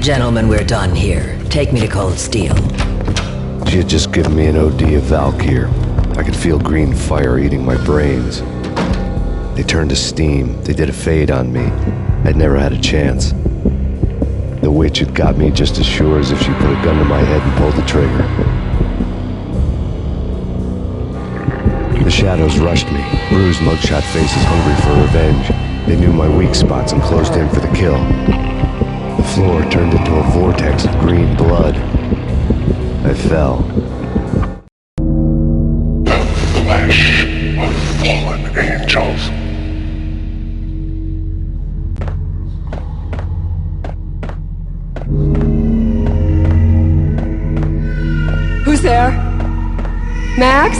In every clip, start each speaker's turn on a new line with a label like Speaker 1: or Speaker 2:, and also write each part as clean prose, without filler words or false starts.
Speaker 1: Gentlemen, we're done here. Take me to Cold Steel.
Speaker 2: She had just given me an OD of Valkyr. I could feel green fire eating my brains. They turned to steam. They did a fade on me. I'd never had a chance. The witch had got me just as sure as if she put a gun to my head and pulled the trigger. The shadows rushed me, bruised mugshot faces hungry for revenge. They knew my weak spots and closed in for the kill. The floor turned into a vortex of green blood. I fell.
Speaker 3: The flesh of fallen angels.
Speaker 4: Who's there? Max?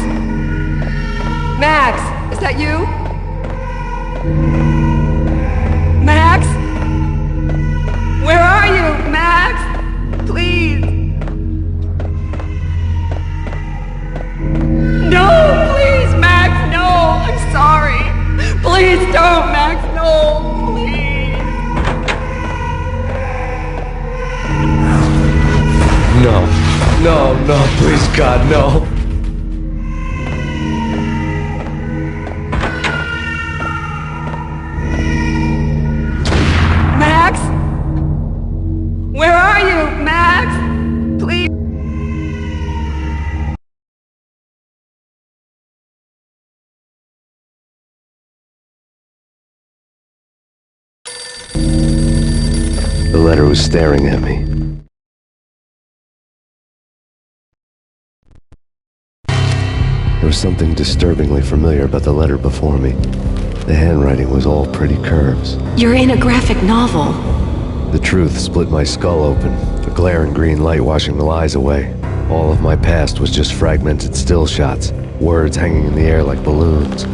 Speaker 4: Max, is that you? Max? Where are you, Max? Please. No, please, Max, no. I'm sorry. Please don't, Max, no, please.
Speaker 2: No, please God, no.
Speaker 4: Max? Where are you, Max? Please.
Speaker 2: The letter was staring at me. There was something disturbingly familiar about the letter before me. The handwriting was all pretty curves.
Speaker 5: You're in a graphic novel.
Speaker 2: The truth split my skull open, a glaring green light washing the lies away. All of my past was just fragmented still shots, words hanging in the air like balloons.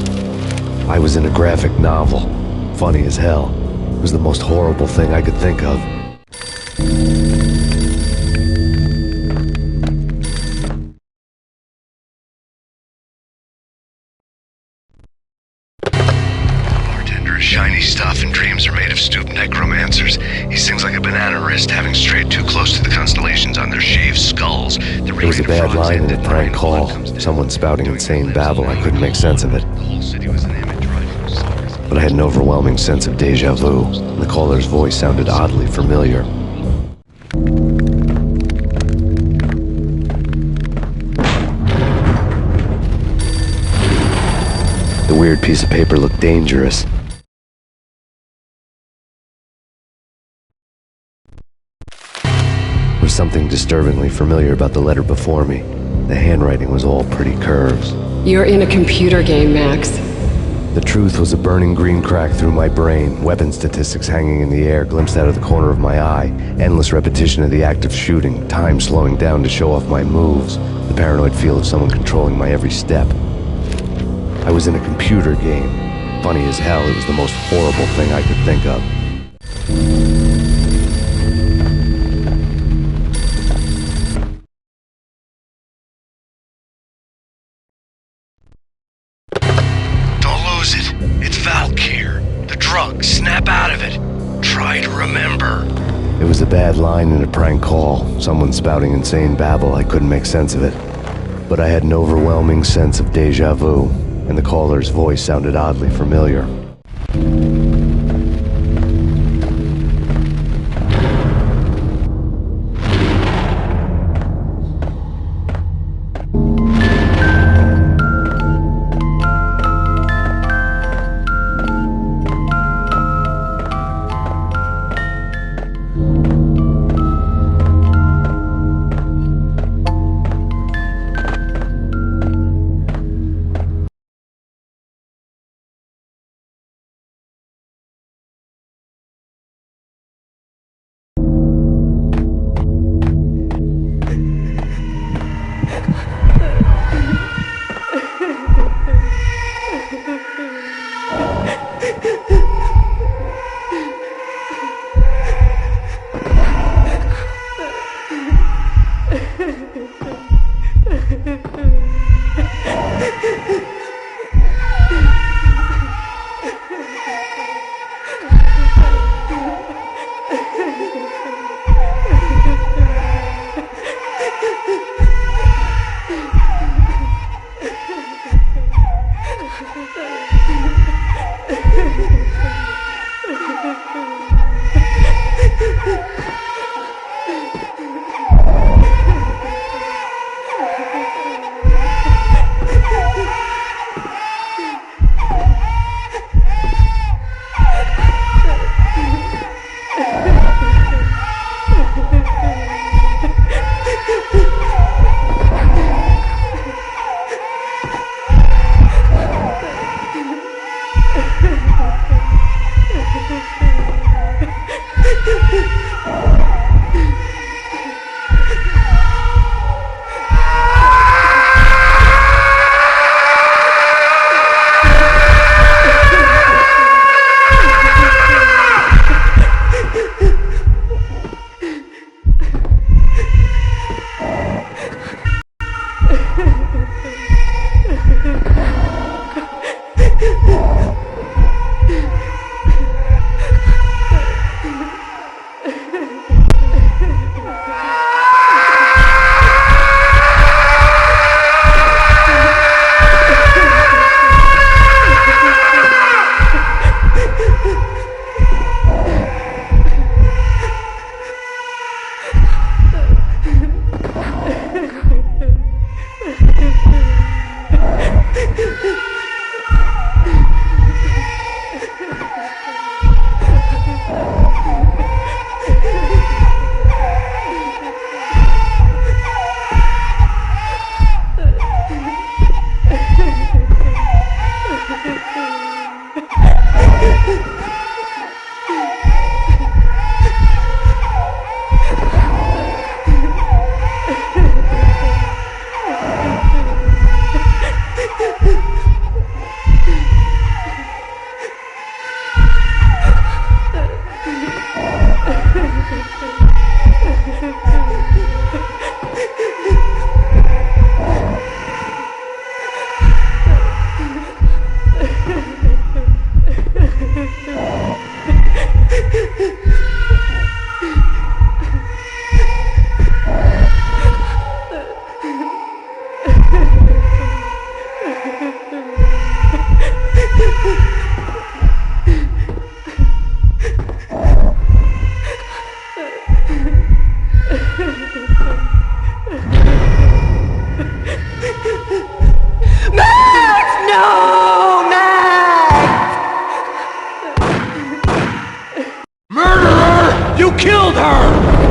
Speaker 2: I was in a graphic novel. Funny as hell. It was the most horrible thing I could think of.
Speaker 6: Shiny stuff and dreams are made of stooped necromancers. He sings like a banana wrist, having strayed too close to the constellations on their shaved skulls.
Speaker 2: There was a bad line in a prank call. Someone spouting insane babble. I couldn't make sense of it. But I had an overwhelming sense of deja vu. The caller's voice sounded oddly familiar. The weird piece of paper looked dangerous. There was something disturbingly familiar about the letter before me. The handwriting was all pretty curves.
Speaker 4: You're in a computer game, Max.
Speaker 2: The truth was a burning green crack through my brain, weapon statistics hanging in the air, glimpsed out of the corner of my eye, endless repetition of the act of shooting, time slowing down to show off my moves, the paranoid feel of someone controlling my every step. I was in a computer game. Funny as hell, it was the most horrible thing I could think of.
Speaker 6: It's Valkyr. The drug. Snap out of it. Try to remember.
Speaker 2: It was a bad line in a prank call. Someone spouting insane babble. I couldn't make sense of it. But I had an overwhelming sense of deja vu, and the caller's voice sounded oddly familiar.
Speaker 7: killed her!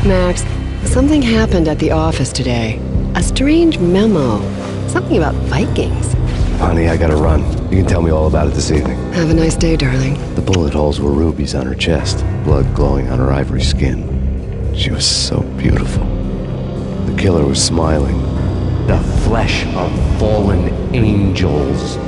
Speaker 8: Max, something happened at the office today. A strange memo. Something about Vikings.
Speaker 2: Honey, I gotta run. You can tell me all about it this evening.
Speaker 8: Have a nice day, darling.
Speaker 2: The bullet holes were rubies on her chest, blood glowing on her ivory skin. She was so beautiful. The killer was smiling. The flesh of fallen angels.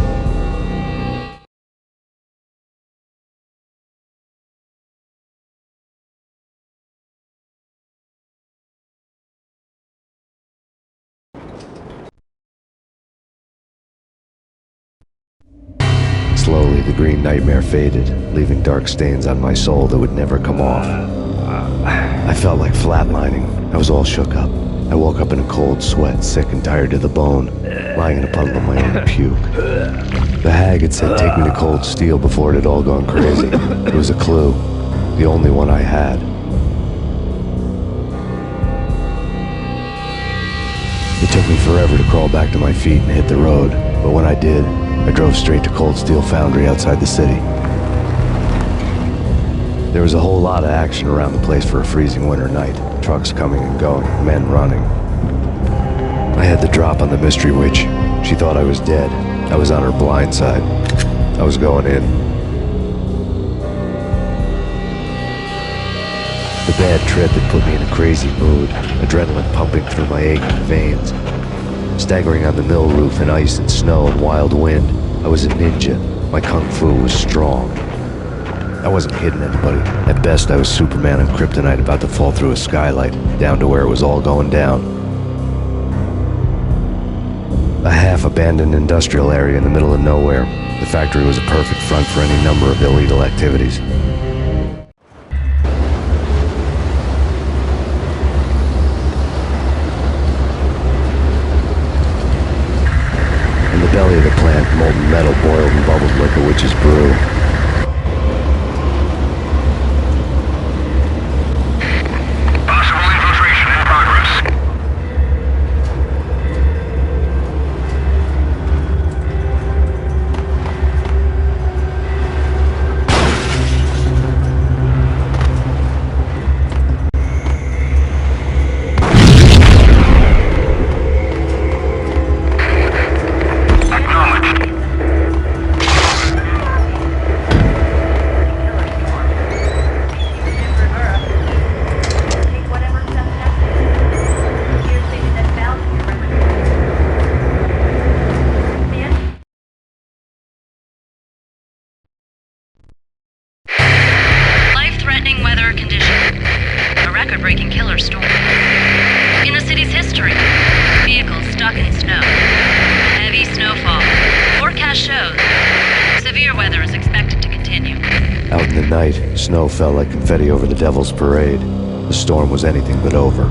Speaker 2: Slowly, the green nightmare faded, leaving dark stains on my soul that would never come off. I felt like flatlining. I was all shook up. I woke up in a cold sweat, sick and tired to the bone, lying in a puddle of my own puke. The hag had said take me to Cold Steel before it had all gone crazy. It was a clue, the only one I had. It took me forever to crawl back to my feet and hit the road, but when I did, I drove straight to Cold Steel Foundry outside the city. There was a whole lot of action around the place for a freezing winter night. Trucks coming and going, men running. I had the drop on the mystery witch. She thought I was dead. I was on her blind side. I was going in. The bad trip had put me in a crazy mood, adrenaline pumping through my aching veins. Staggering on the mill roof in ice and snow and wild wind, I was a ninja. My kung fu was strong. I wasn't hitting anybody. At best, I was Superman on Kryptonite about to fall through a skylight, down to where it was all going down. A half-abandoned industrial area in the middle of nowhere. The factory was a perfect front for any number of illegal activities. In the belly of the plant, molten metal boiled and bubbled like a witch's brew.
Speaker 3: Possible infiltration in progress.
Speaker 9: Life-threatening weather conditions. A record-breaking killer storm. In the city's history, vehicles stuck in snow. Heavy snowfall. Forecast shows severe weather is expected to continue.
Speaker 2: Out in the night, snow fell like confetti over the Devil's Parade. The storm was anything but over.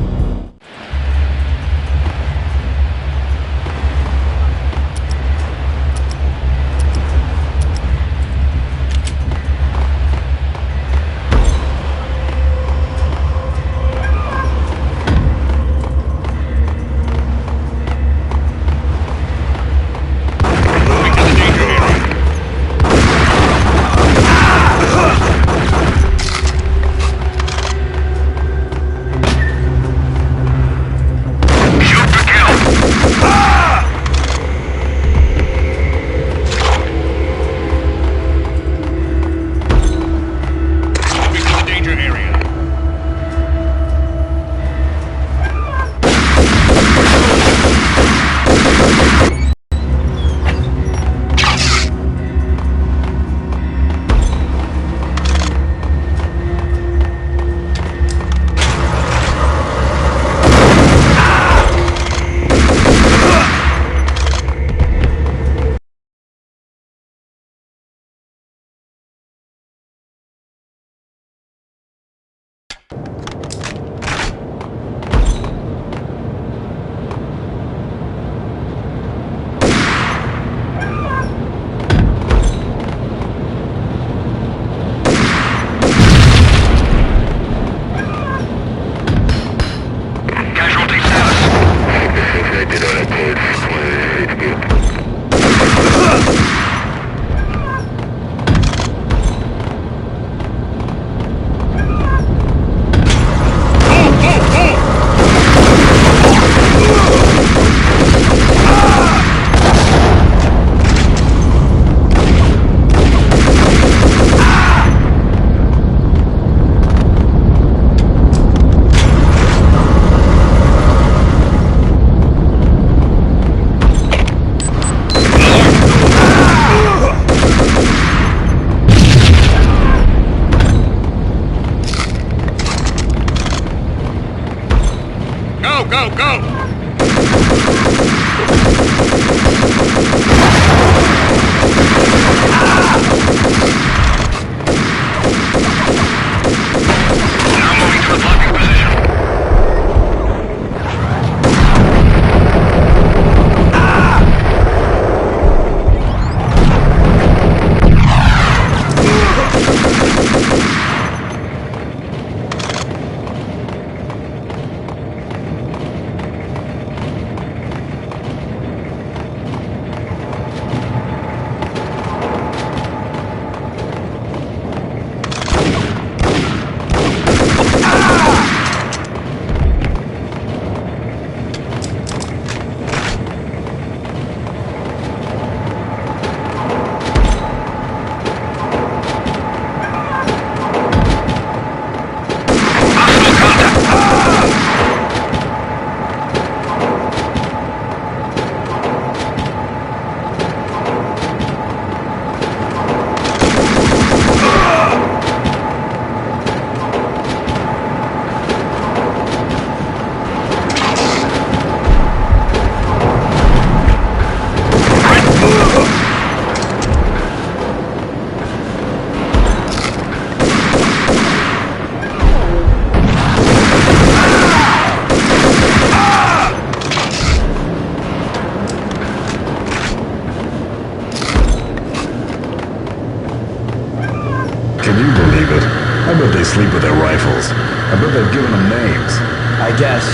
Speaker 7: I bet they sleep with their rifles. I bet they've given them names.
Speaker 10: I guess.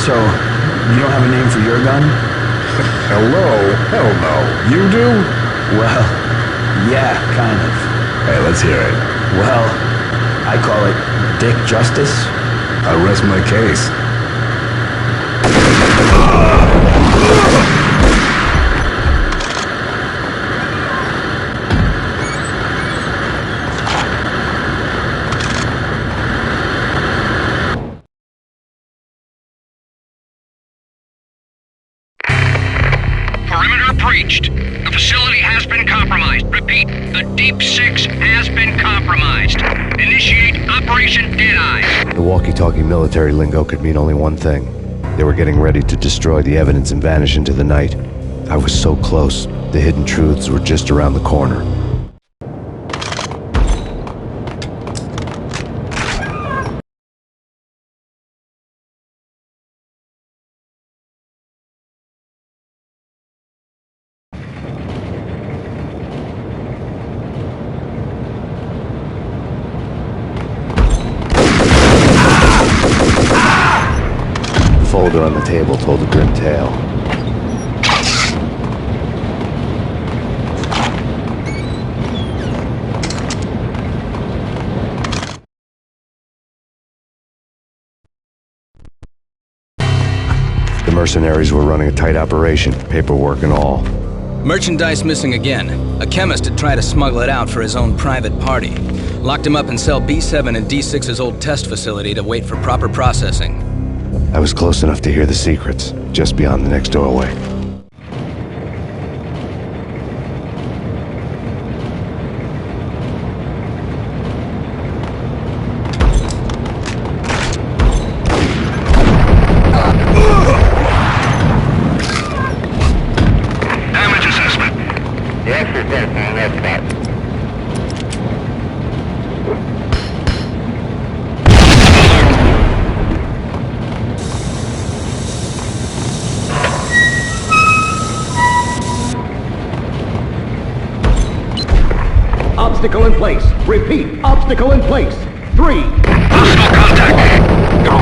Speaker 10: So, you don't have a name for your gun?
Speaker 7: Hello? Hell no. You do?
Speaker 10: Well, yeah, kind of.
Speaker 7: Hey, let's hear it.
Speaker 10: Well, I call it Dick Justice.
Speaker 7: I rest my case.
Speaker 3: Perimeter breached. The facility has been compromised. Repeat, the Deep Six has been compromised. Initiate Operation Deadeye.
Speaker 2: The walkie-talkie military lingo could mean only one thing. They were getting ready to destroy the evidence and vanish into the night. I was so close. The hidden truths were just around the corner. The folder on the table told a grim tale. The mercenaries were running a tight operation, paperwork and all.
Speaker 11: Merchandise missing again. A chemist had tried to smuggle it out for his own private party. Locked him up in cell B7 in D6's old test facility to wait for proper processing.
Speaker 2: I was close enough to hear the secrets, just beyond the next doorway.
Speaker 3: Damage assessment.
Speaker 12: Obstacle in place. Repeat, obstacle in place. 3.
Speaker 3: Hostile contact. Go.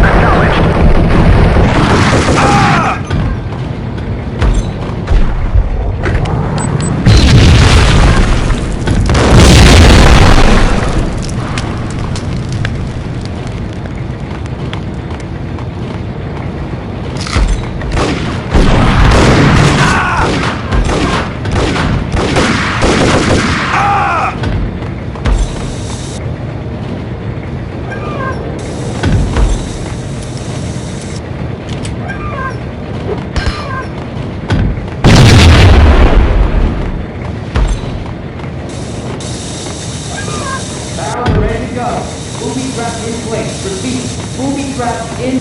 Speaker 3: Acknowledged.
Speaker 12: Barrel ready to go. Booby trap in place. Repeat, booby trap in...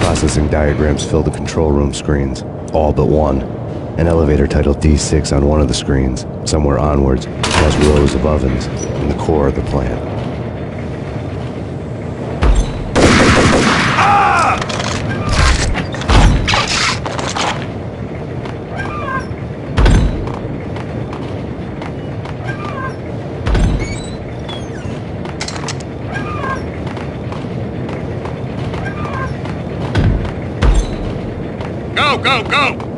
Speaker 2: Processing diagrams fill the control room screens, all but one. An elevator titled D6 on one of the screens. Somewhere onwards, it has rows of ovens in the core of the plant.
Speaker 3: Go, go, go!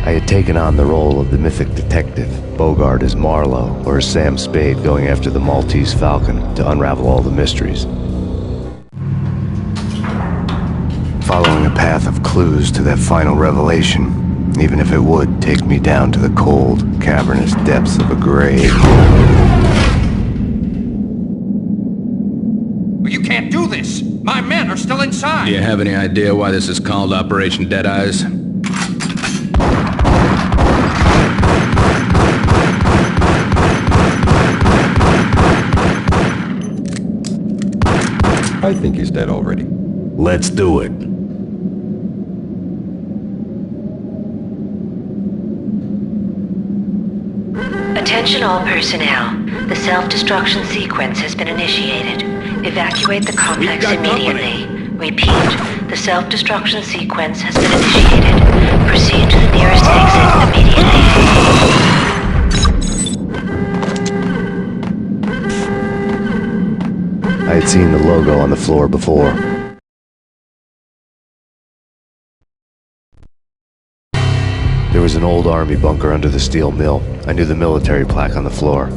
Speaker 2: I had taken on the role of the mythic detective, Bogart as Marlowe, or as Sam Spade going after the Maltese Falcon to unravel all the mysteries. Following a path of clues to that final revelation, even if it would take me down to the cold, cavernous depths of a grave.
Speaker 13: You can't do this! My men are still inside!
Speaker 11: Do you have any idea why this is called Operation Deadeyes?
Speaker 7: I think he's dead already.
Speaker 14: Let's do it.
Speaker 5: Attention all personnel. The self-destruction sequence has been initiated. Evacuate the complex immediately. Repeat. The self-destruction sequence has been initiated. Proceed to the nearest exit immediately.
Speaker 2: I had seen the logo on the floor before. There was an old army bunker under the steel mill. I knew the military plaque on the floor.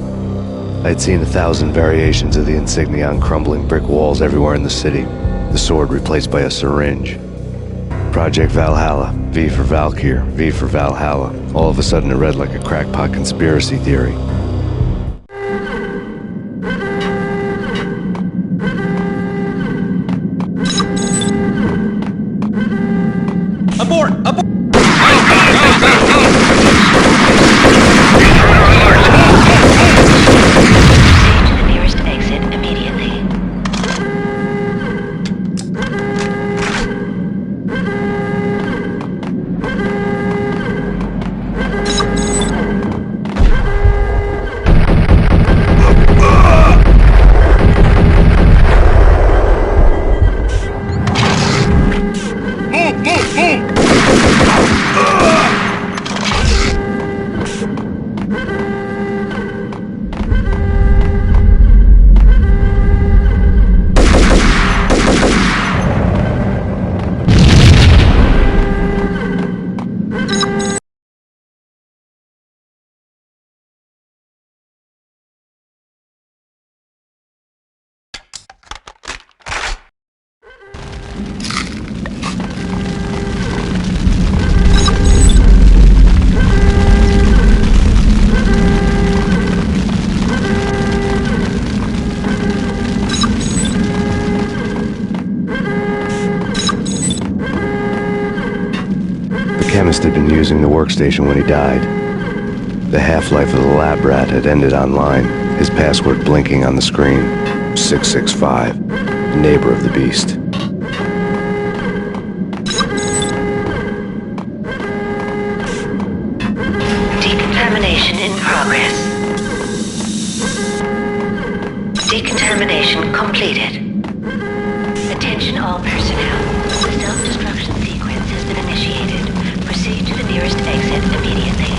Speaker 2: I had seen 1,000 variations of the insignia on crumbling brick walls everywhere in the city. The sword replaced by a syringe. Project Valhalla, V for Valkyr, V for Valhalla. All of a sudden it read like a crackpot conspiracy theory.
Speaker 13: Abort! Abort!
Speaker 2: The chemist had been using the workstation when he died. The half-life of the lab rat had ended online, his password blinking on the screen. 665, neighbor of the beast.
Speaker 5: Decontamination in progress. Decontamination completed. Attention all personnel. The self-destruction sequence has been initiated. Proceed to the nearest exit immediately.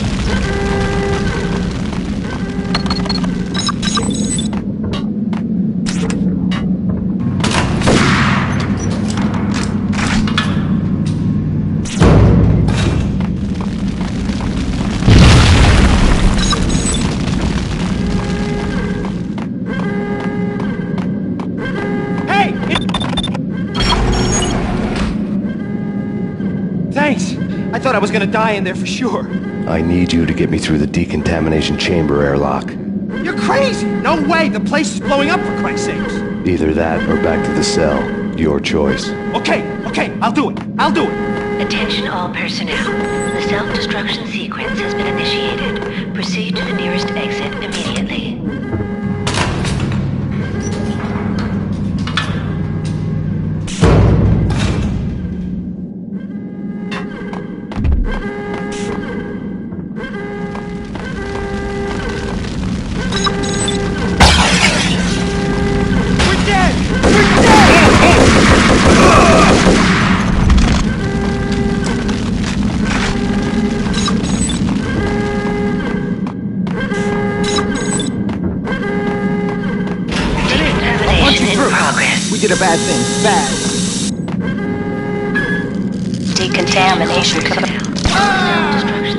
Speaker 13: Thanks! I thought I was gonna die in there for sure.
Speaker 2: I need you to get me through the decontamination chamber airlock.
Speaker 13: You're crazy! No way! The place is blowing up, for Christ's sakes!
Speaker 2: Either that or back to the cell. Your choice.
Speaker 13: Okay, I'll do it! I'll do it!
Speaker 5: Attention all personnel. The self-destruction sequence has been initiated. Proceed to the nearest exit immediately.
Speaker 13: We did a bad thing. Bad.
Speaker 5: Decontamination. Self-destruction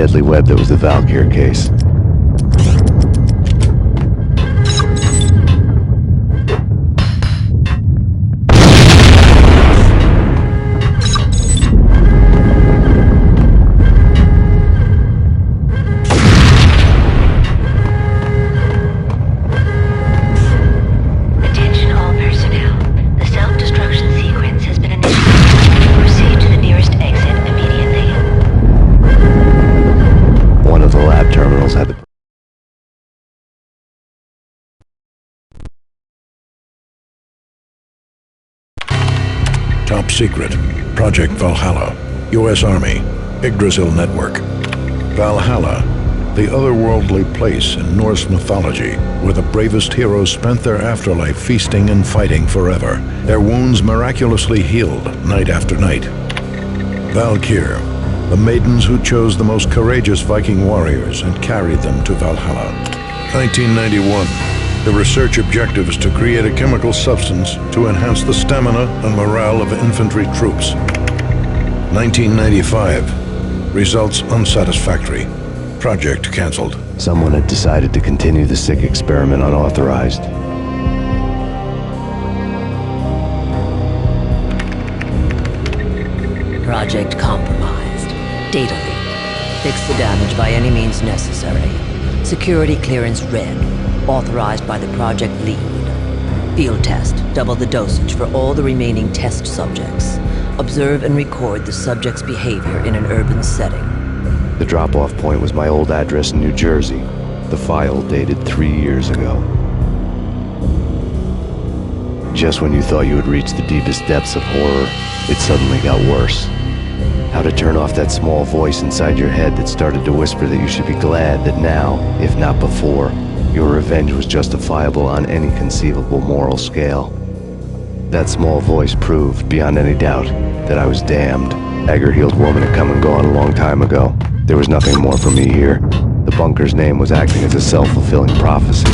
Speaker 2: deadly web that was the Valkyr case.
Speaker 5: Attention all personnel. The self-destruction sequence has been initiated. Proceed to the nearest exit immediately.
Speaker 2: One of the lab terminals had the
Speaker 14: Top secret. Project Valhalla. U.S. Army. Yggdrasil Network. Valhalla, the otherworldly place in Norse mythology where the bravest heroes spent their afterlife feasting and fighting forever, their wounds miraculously healed night after night. Valkyr, the maidens who chose the most courageous Viking warriors and carried them to Valhalla. 1991. The research objective is to create a chemical substance to enhance the stamina and morale of infantry troops. 1995. Results unsatisfactory. Project cancelled.
Speaker 2: Someone had decided to continue the sick experiment unauthorized.
Speaker 1: Project compromised. Data leak. Fix the damage by any means necessary. Security clearance red. Authorized by the project lead. Field test. Double the dosage for all the remaining test subjects. Observe and record the subject's behavior in an urban setting.
Speaker 2: The drop-off point was my old address in New Jersey. The file dated 3 years ago. Just when you thought you had reached the deepest depths of horror, it suddenly got worse. How to turn off that small voice inside your head that started to whisper that you should be glad that now, if not before, your revenge was justifiable on any conceivable moral scale. That small voice proved, beyond any doubt, that I was damned. Dagger-heeled woman had come and gone a long time ago. There was nothing more for me here. The bunker's name was acting as a self-fulfilling prophecy.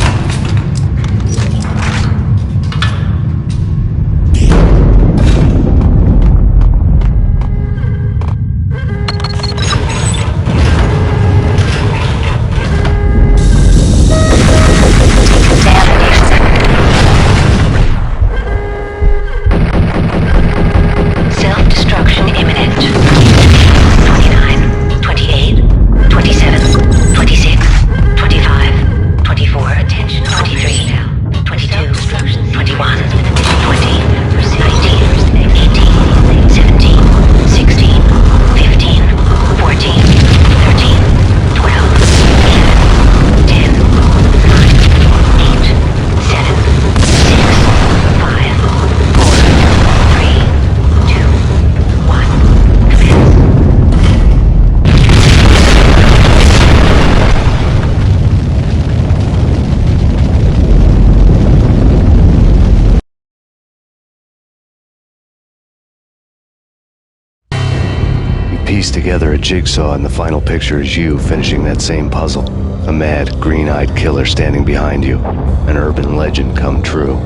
Speaker 5: Self-destruction imminent. 29, 28, 27, 26, 25, 24, attention, 23, 22, 21, 20, 19, 18, 17, 16, 15, 14, 13, 12, 11, 10, 9, 8, 7, 6, 5, 4, 3, 2, 1, commence.
Speaker 2: We pieced together a jigsaw, and the final picture is you finishing that same puzzle. A mad, green-eyed killer standing behind you. An urban legend come true.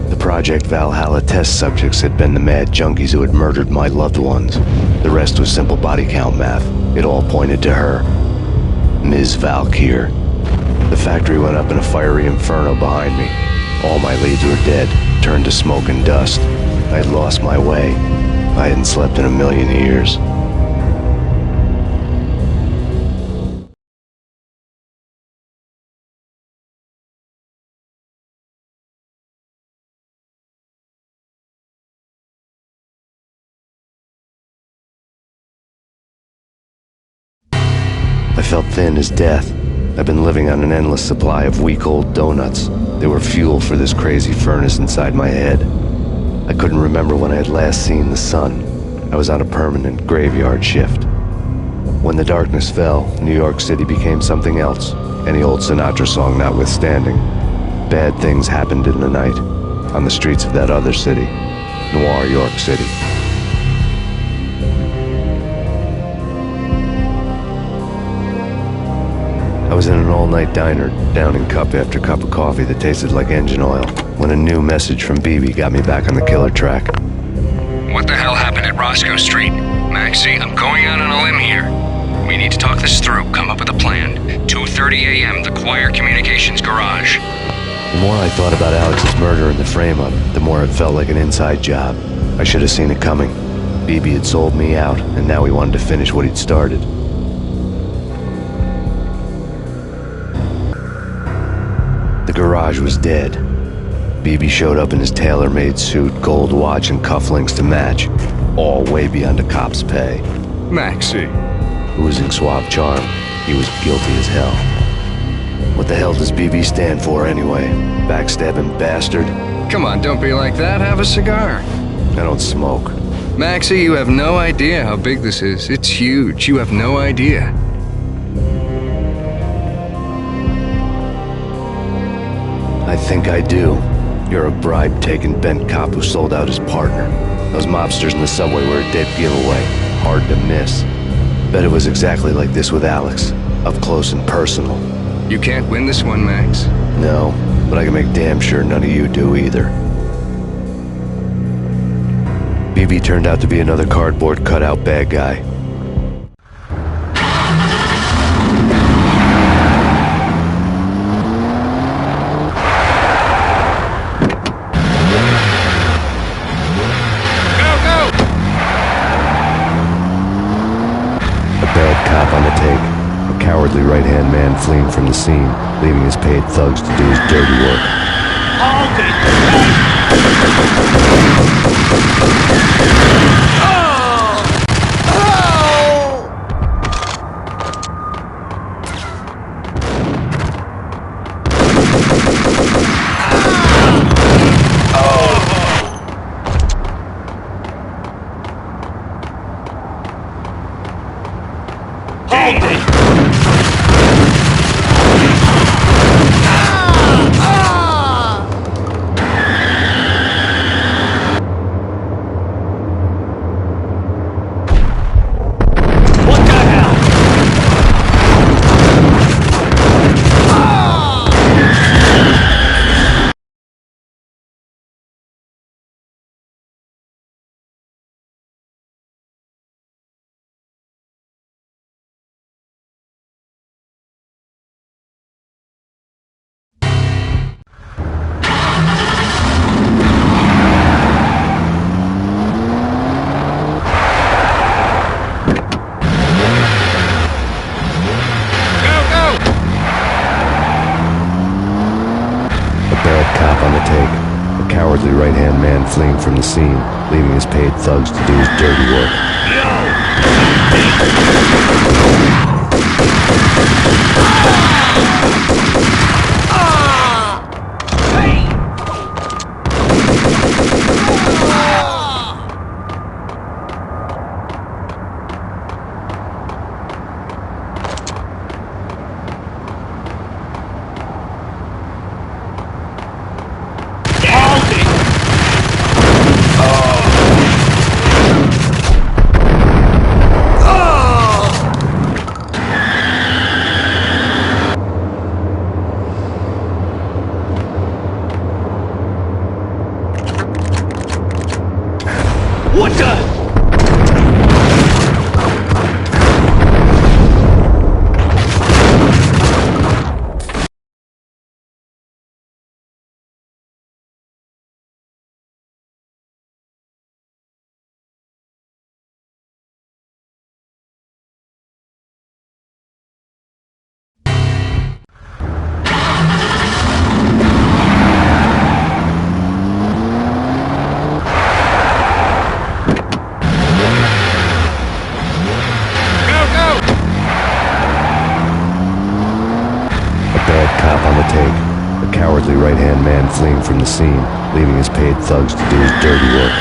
Speaker 2: The Project Valhalla test subjects had been the mad junkies who had murdered my loved ones. The rest was simple body count math. It all pointed to her. Ms. Valkyr. The factory went up in a fiery inferno behind me. All my leads were dead, turned to smoke and dust. I had lost my way. I hadn't slept in a million years. I felt thin as death. I've been living on an endless supply of week-old donuts. They were fuel for this crazy furnace inside my head. I couldn't remember when I had last seen the sun. I was on a permanent graveyard shift. When the darkness fell, New York City became something else, any old Sinatra song notwithstanding. Bad things happened in the night, on the streets of that other city, Noir York City. I was in an all-night diner, downing cup after cup of coffee that tasted like engine oil, when a new message from BB got me back on the killer track.
Speaker 3: What the hell happened at Roscoe Street? Maxie, I'm going out on a limb here. We need to talk this through, come up with a plan. 2:30 a.m., the Choir Communications Garage.
Speaker 2: The more I thought about Alex's murder and the frame-up, the more it felt like an inside job. I should have seen it coming. BB had sold me out, and now he wanted to finish what he'd started. The garage was dead. BB showed up in his tailor-made suit, gold watch, and cufflinks to match, all way beyond a cop's pay.
Speaker 15: Maxie.
Speaker 2: Oozing suave charm, he was guilty as hell. What the hell does BB stand for anyway? Backstabbing bastard?
Speaker 15: Come on, don't be like that. Have a cigar.
Speaker 2: I don't smoke.
Speaker 15: Maxie, you have no idea how big this is. It's huge. You have no idea.
Speaker 2: I think I do. You're a bribe-taking bent cop who sold out his partner. Those mobsters in the subway were a dead giveaway. Hard to miss. Bet it was exactly like this with Alex. Up close and personal.
Speaker 15: You can't win this one, Max.
Speaker 2: No, but I can make damn sure none of you do either. BB turned out to be another cardboard cutout bad guy. On the take, a cowardly right-hand man fleeing from the scene, leaving his paid thugs to do his dirty work. Cowardly right-hand man fleeing from the scene, leaving his paid thugs to do his dirty work.
Speaker 3: What the?
Speaker 2: A cowardly right-hand man fleeing from the scene, leaving his paid thugs to do his dirty work.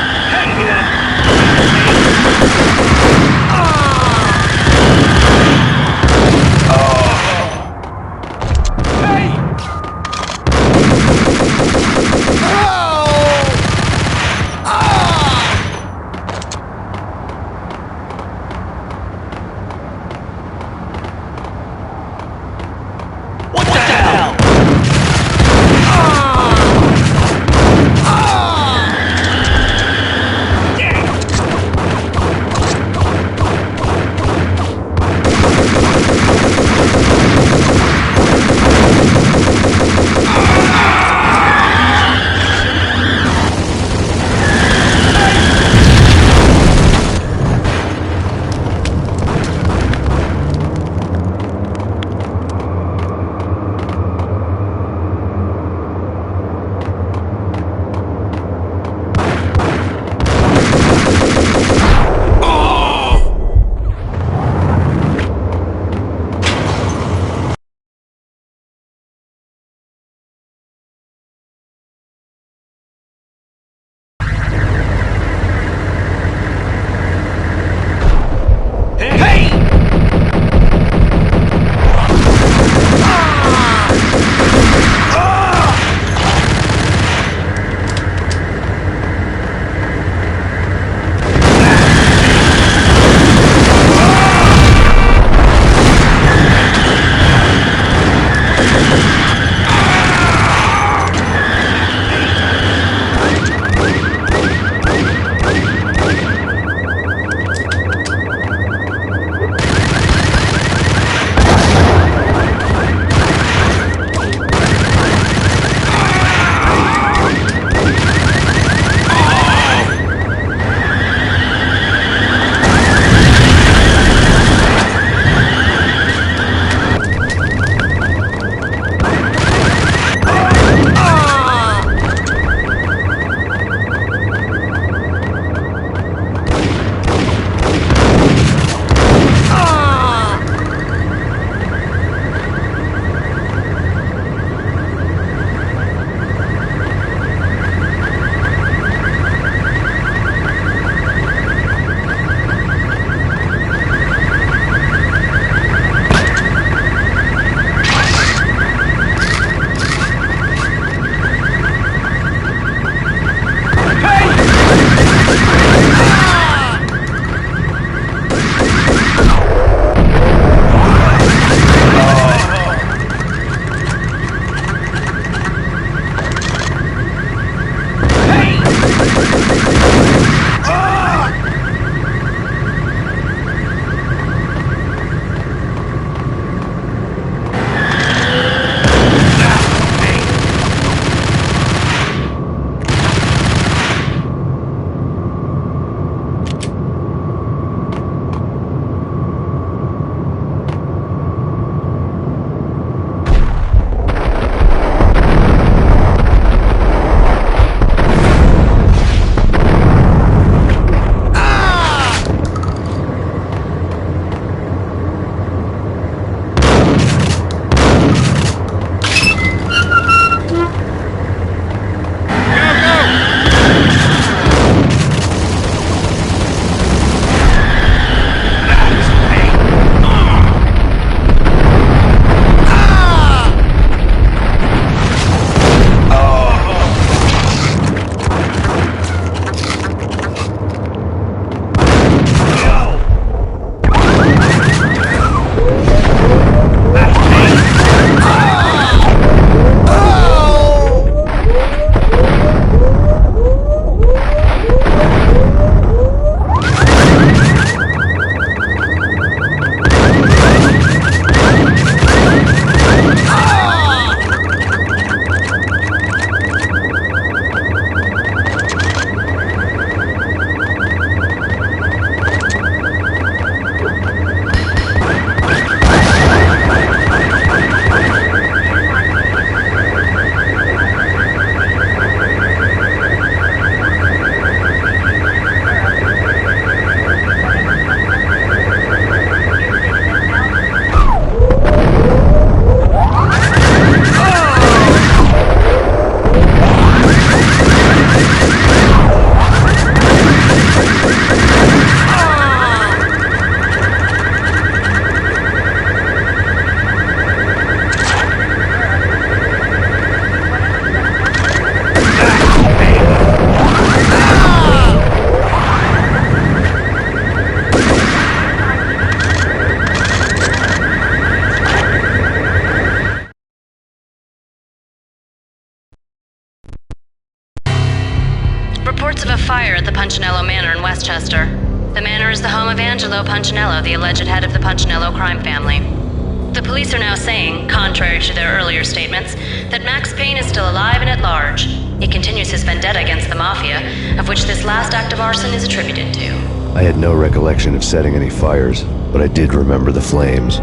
Speaker 9: reports of a fire at the Punchinello Manor in Westchester. The manor is the home of Angelo Punchinello, the alleged head of the Punchinello crime family. The police are now saying, contrary to their earlier statements, that Max Payne is still alive and at large. He continues his vendetta against the Mafia, of which this last act of arson is attributed to.
Speaker 2: I had no recollection of setting any fires, but I did remember the flames.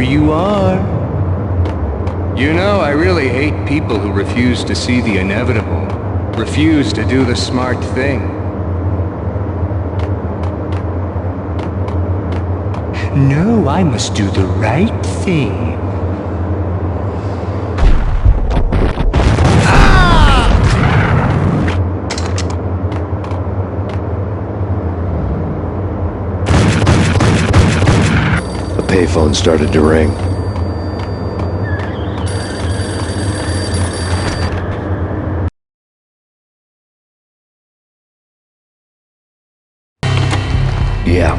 Speaker 15: you are. You know, I really hate people who refuse to see the inevitable, refuse to do the smart thing. No, I must do the right thing.
Speaker 2: Payphone started to ring. Yeah.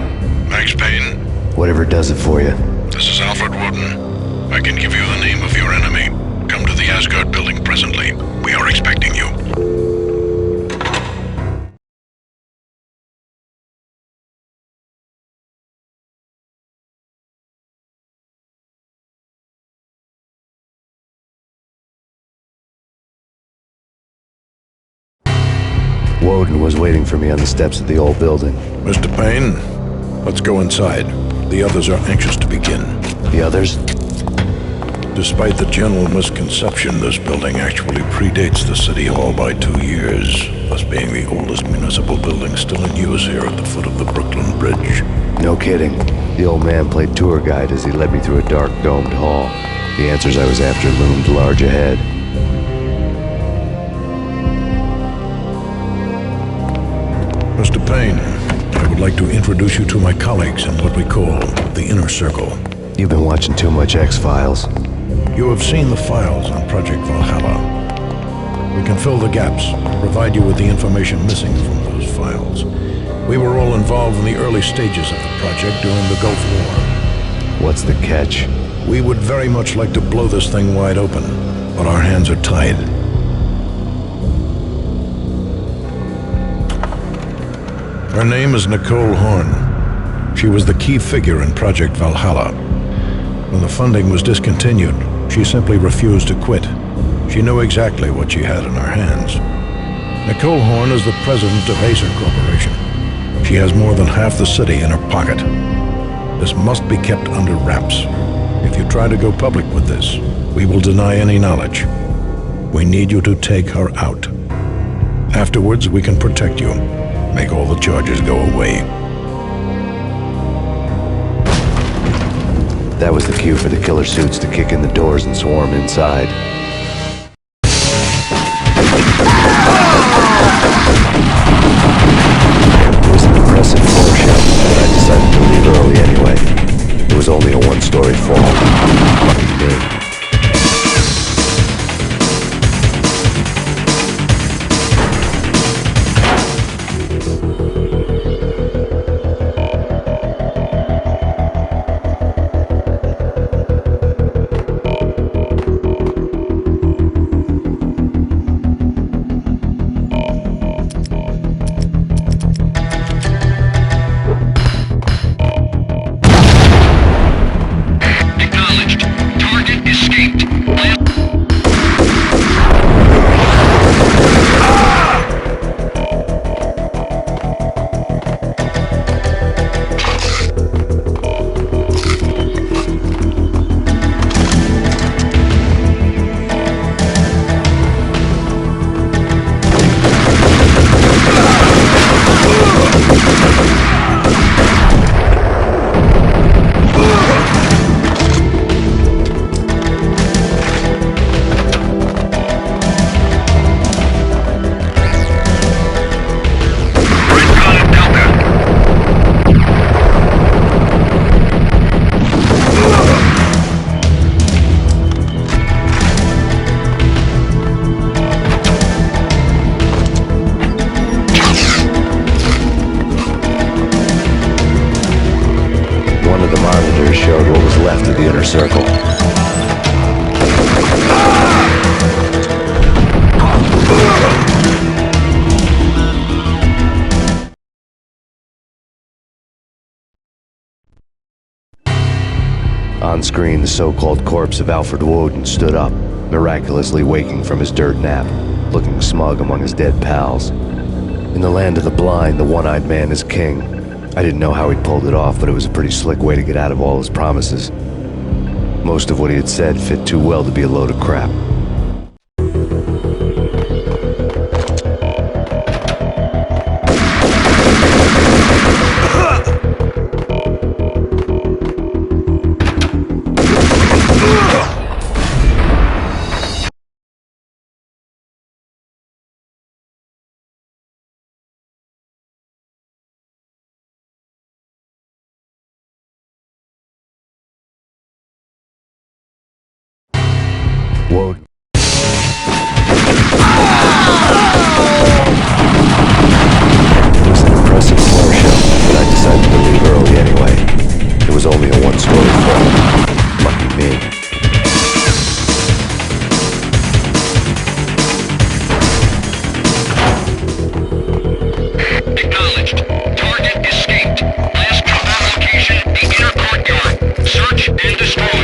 Speaker 14: Max Payne?
Speaker 2: Whatever does it for you.
Speaker 14: This is Alfred Woden. I can give you the name of your enemy. Come to the Asgard building presently. We are expecting you.
Speaker 2: Woden was waiting for me on the steps of the old building.
Speaker 14: Mr. Payne, let's go inside. The others are anxious to begin.
Speaker 2: The others?
Speaker 14: Despite the general misconception, this building actually predates the City Hall by 2 years, thus being the oldest municipal building still in use here at the foot of the Brooklyn Bridge.
Speaker 2: No kidding. The old man played tour guide as he led me through a dark domed hall. The answers I was after loomed large ahead.
Speaker 14: Mr. Payne, I would like to introduce you to my colleagues in what we call the Inner Circle.
Speaker 2: You've been watching too much X-Files.
Speaker 14: You have seen the files on Project Valhalla. We can fill the gaps, provide you with the information missing from those files. We were all involved in the early stages of the project during the Gulf War.
Speaker 2: What's the catch?
Speaker 14: We would very much like to blow this thing wide open, but our hands are tied. Her name is Nicole Horn. She was the key figure in Project Valhalla. When the funding was discontinued, she simply refused to quit. She knew exactly what she had in her hands. Nicole Horn is the president of Acer Corporation. She has more than half the city in her pocket. This must be kept under wraps. If you try to go public with this, we will deny any knowledge. We need you to take her out. Afterwards, we can protect you. Make all the charges go away.
Speaker 2: That was the cue for the killer suits to kick in the doors and swarm inside. It was an impressive floor show, but I decided to leave early anyway. It was only a one-story fall. Lucky me. Showed what was left of the Inner Circle. On screen, the so-called corpse of Alfred Woden stood up, miraculously waking from his dirt nap, looking smug among his dead pals. In the land of the blind, the one-eyed man is king. I didn't know how he'd pulled it off, but it was a pretty slick way to get out of all his promises. Most of what he had said fit too well to be a load of crap. Whoa. It was an impressive floor show, but I decided to leave early anyway. It was only a one-story floor. Lucky me.
Speaker 3: Acknowledged. Target escaped. Last confirmed location, the inner courtyard. Search and destroy.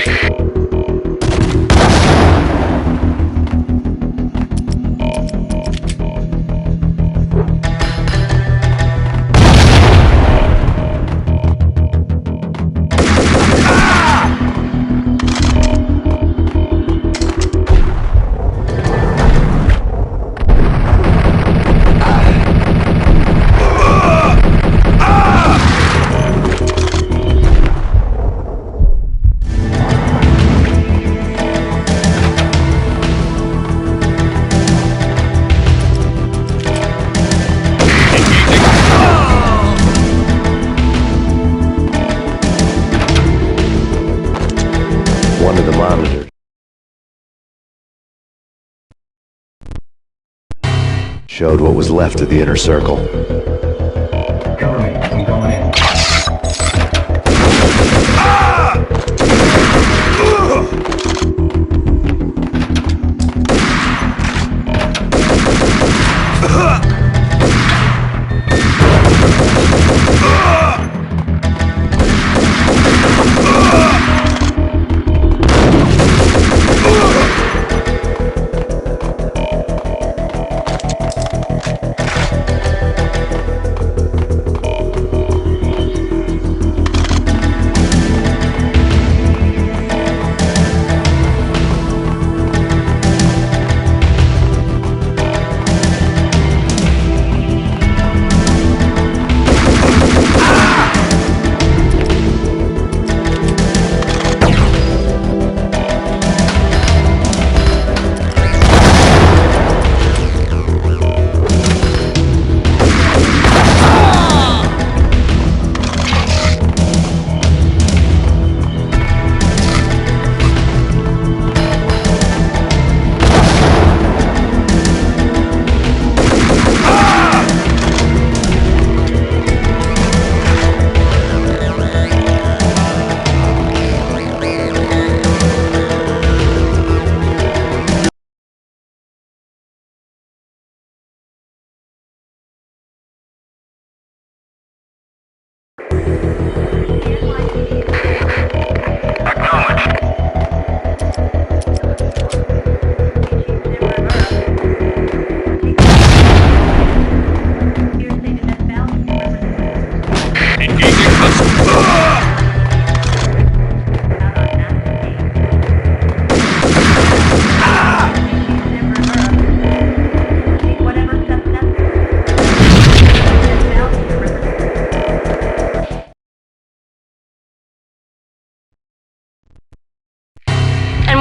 Speaker 2: One of the monitors showed what was left of the inner circle.
Speaker 12: Government, I'm going in.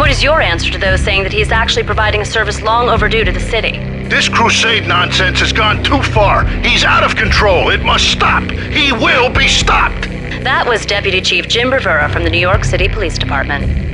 Speaker 9: What is your answer to those saying that he's actually providing a service long overdue to the city?
Speaker 16: This crusade nonsense has gone too far. He's out of control. It must stop. He will be stopped.
Speaker 9: That was Deputy Chief Jim Rivera from the New York City Police Department.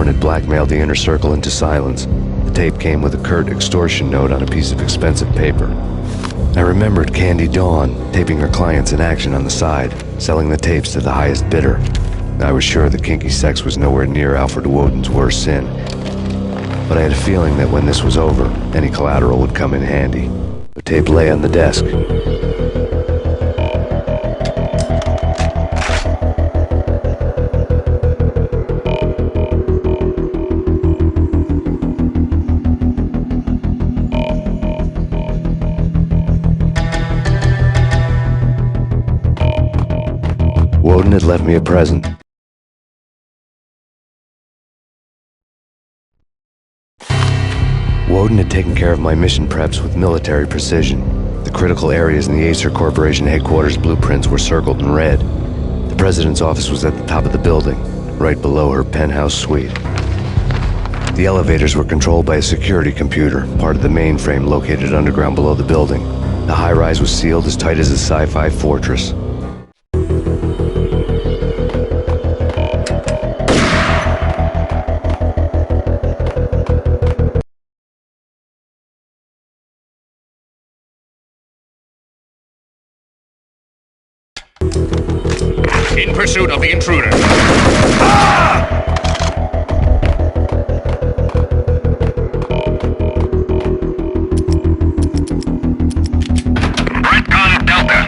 Speaker 2: Horn had blackmailed the Inner Circle into silence. The tape came with a curt extortion note on a piece of expensive paper. I remembered Candy Dawn taping her clients in action on the side, selling the tapes to the highest bidder. I was sure that kinky sex was nowhere near Alfred Woden's worst sin, but I had a feeling that when this was over, any collateral would come in handy. The tape lay on the desk. Woden had left me a present. Woden had taken care of my mission preps with military precision. The critical areas in the Acer Corporation headquarters blueprints were circled in red. The president's office was at the top of the building, right below her penthouse suite. The elevators were controlled by a security computer, part of the mainframe located underground below the building. The high-rise was sealed as tight as a sci-fi fortress.
Speaker 3: In pursuit of the intruder. Redcon Delta.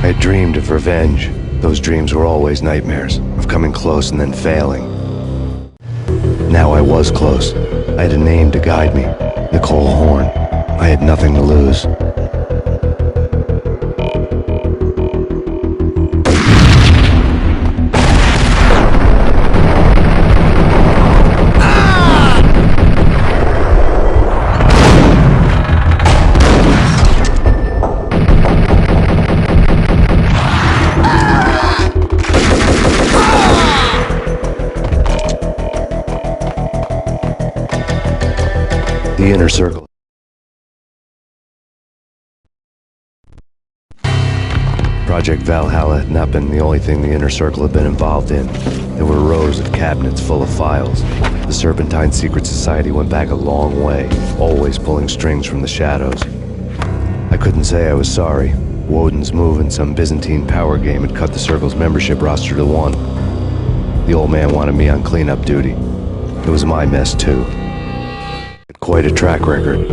Speaker 2: I had dreamed of revenge. Those dreams were always nightmares, of coming close and then failing. Now I was close. I had a name to guide me, Nicole Horn. I had nothing to lose. The Inner Circle. Project Valhalla had not been the only thing the Inner Circle had been involved in. There were rows of cabinets full of files. The Serpentine Secret Society went back a long way, always pulling strings from the shadows. I couldn't say I was sorry. Woden's move in some Byzantine power game had cut the Circle's membership roster to 1. The old man wanted me on cleanup duty. It was my mess, too. Quite a track record.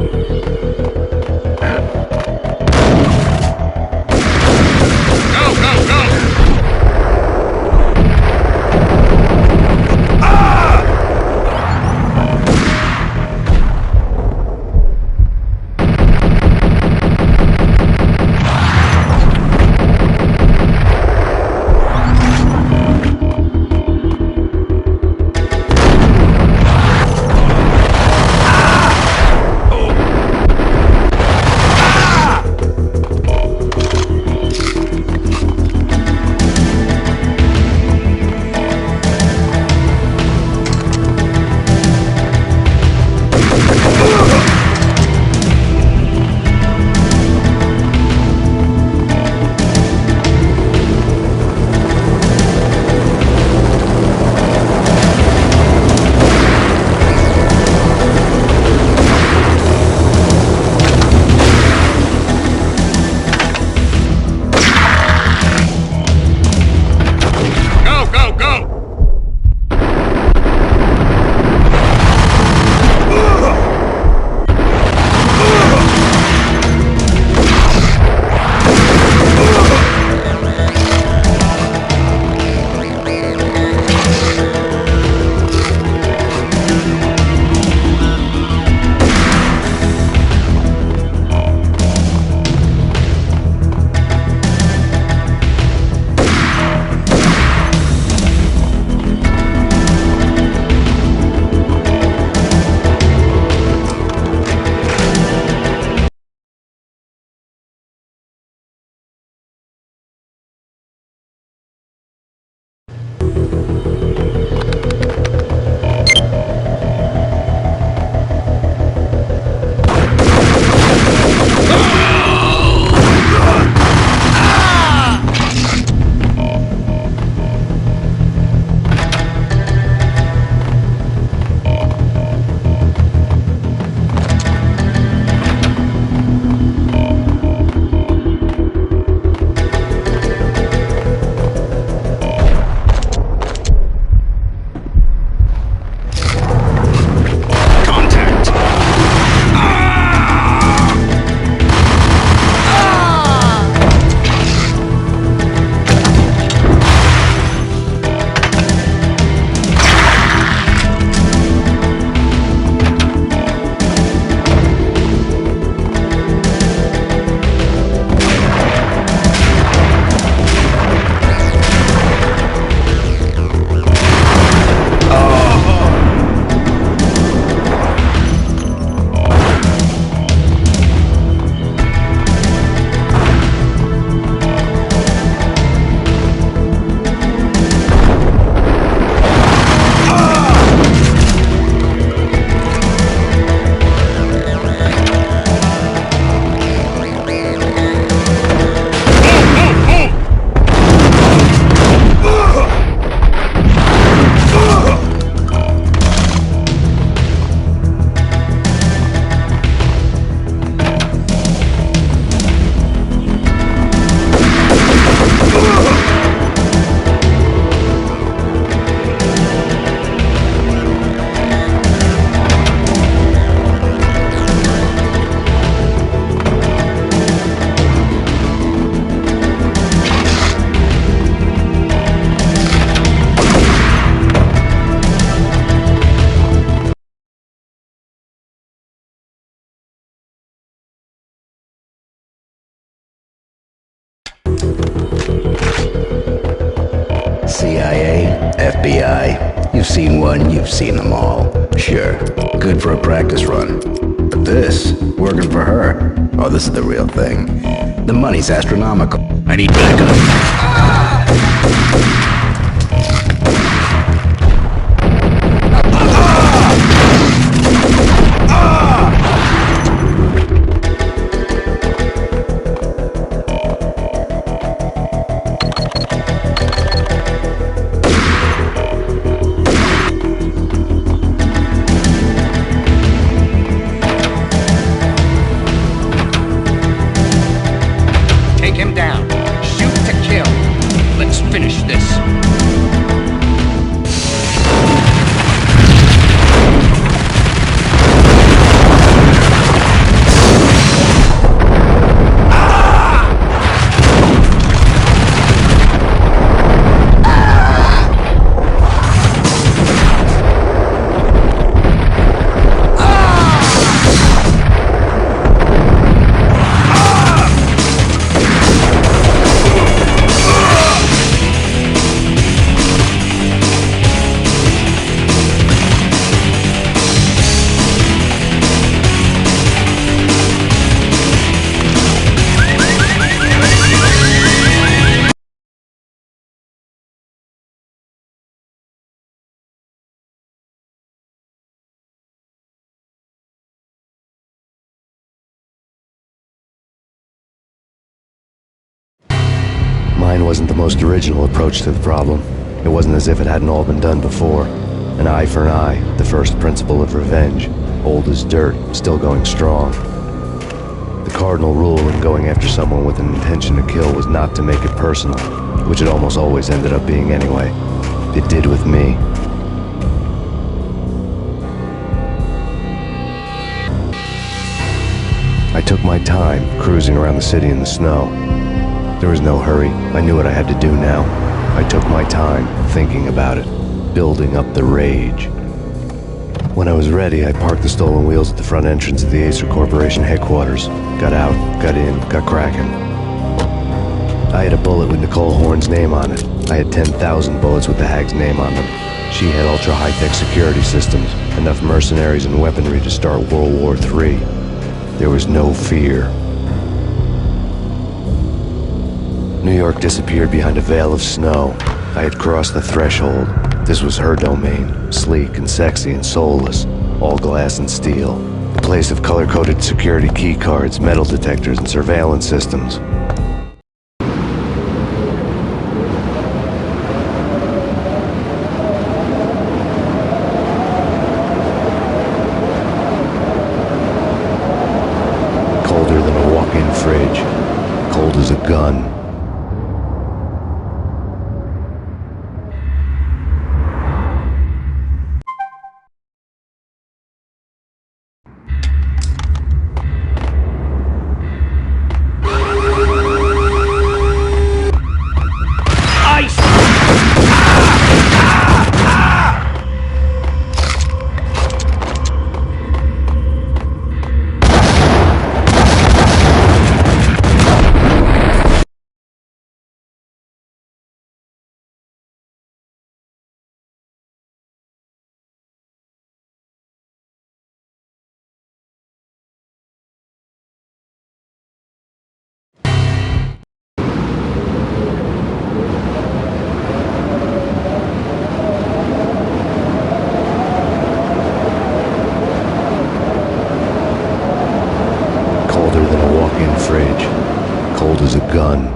Speaker 3: Go, go, go!
Speaker 17: CIA, FBI. You've seen one, you've seen them all. Sure, good for a practice run. But this, working for her, oh, this is the real thing. The money's astronomical. I need backup.
Speaker 13: Take him down. Shoot to kill.
Speaker 2: Mine wasn't the most original approach to the problem. It wasn't as if it hadn't all been done before. An eye for an eye, the first principle of revenge. Old as dirt, still going strong. The cardinal rule in going after someone with an intention to kill was not to make it personal, which it almost always ended up being anyway. It did with me. I took my time, cruising around the city in the snow. There was no hurry. I knew what I had to do now. I took my time, thinking about it, building up the rage. When I was ready, I parked the stolen wheels at the front entrance of the Acer Corporation headquarters. Got out, got in, got cracking. I had a bullet with Nicole Horn's name on it. I had 10,000 bullets with the Hag's name on them. She had ultra-high-tech security systems, enough mercenaries and weaponry to start World War III. There was no fear. New York disappeared behind a veil of snow. I had crossed the threshold. This was her domain, sleek and sexy and soulless, all glass and steel. A place of color-coded security key cards, metal detectors, and surveillance systems. Colder than a walk-in fridge. Cold as a gun. Fridge, cold as a gun.